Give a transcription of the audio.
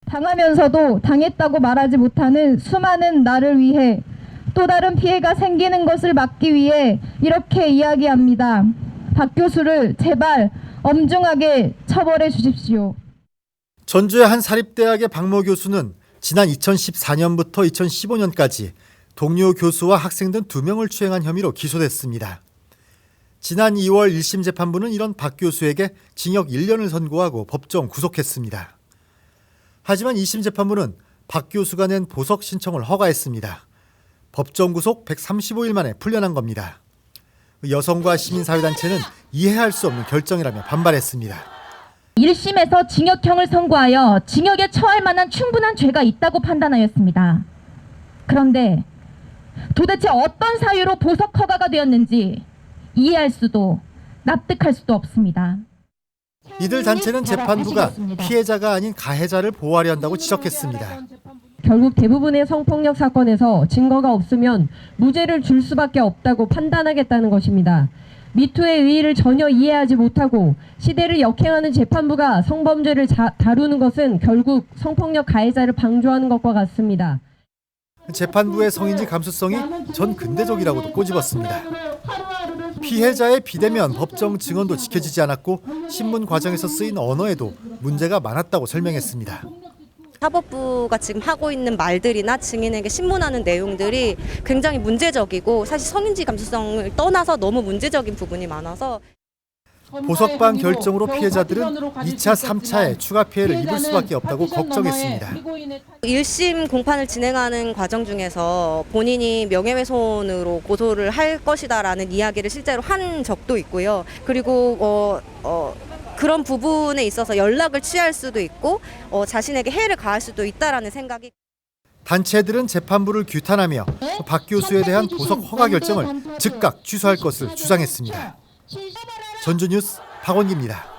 당하면서도 당했다고 말하지 못하는 수많은 나를 위해 또 다른 피해가 생기는 것을 막기 위해 이렇게 이야기합니다. 박 교수를 제발 엄중하게 처벌해 주십시오. 전주의 한 사립대학의 박모 교수는 지난 2014년부터 2015년까지 동료 교수와 학생 등 2명을 추행한 혐의로 기소됐습니다. 지난 2월 1심 재판부는 이런 박 교수에게 징역 1년을 선고하고 법정 구속했습니다. 하지만 2심 재판부는 박 교수가 낸 보석 신청을 허가했습니다. 법정 구속 135일 만에 풀려난 겁니다. 여성과 시민사회단체는 이해할 수 없는 결정이라며 반발했습니다. 1심에서 징역형을 선고하여 징역에 처할 만한 충분한 죄가 있다고 판단하였습니다. 그런데 도대체 어떤 사유로 보석 허가가 되었는지 이해할 수도 납득할 수도 없습니다. 이들 단체는 재판부가 피해자가 아닌 가해자를 보호하려 한다고 지적했습니다. 결국 대부분의 성폭력 사건에서 증거가 없으면 무죄를 줄 수밖에 없다고 판단하겠다는 것입니다. 미투의 의의를 전혀 이해하지 못하고 시대를 역행하는 재판부가 성범죄를 다루는 것은 결국 성폭력 가해자를 방조하는 것과 같습니다. 재판부의 성인지 감수성이 전 근대적이라고도 꼬집었습니다. 피해자의 비대면 법정 증언도 지켜지지 않았고 신문 과정에서 쓰인 언어에도 문제가 많았다고 설명했습니다. 사법부가 지금 하고 있는 말들이나 증인에게 신문하는 내용들이 굉장히 문제적이고 사실 성인지 감수성을 떠나서 너무 문제적인 부분이 많아서 보석방 결정으로 피해자들은 2차, 3차에 추가 피해를 입을 수밖에 없다고 걱정했습니다. 1심 공판을 진행하는 과정 중에서 본인이 명예훼손으로 고소를 할 것이다라는 이야기를 실제로 한 적도 있고요. 그리고 그런 부분에 있어서 연락을 취할 수도 있고 자신에게 해를 가할 수도 있다라는 생각이. 단체들은 재판부를 규탄하며 박 교수에 대한 보석 허가 결정을 즉각 취소할 것을 주장했습니다. 전주뉴스 박원기입니다.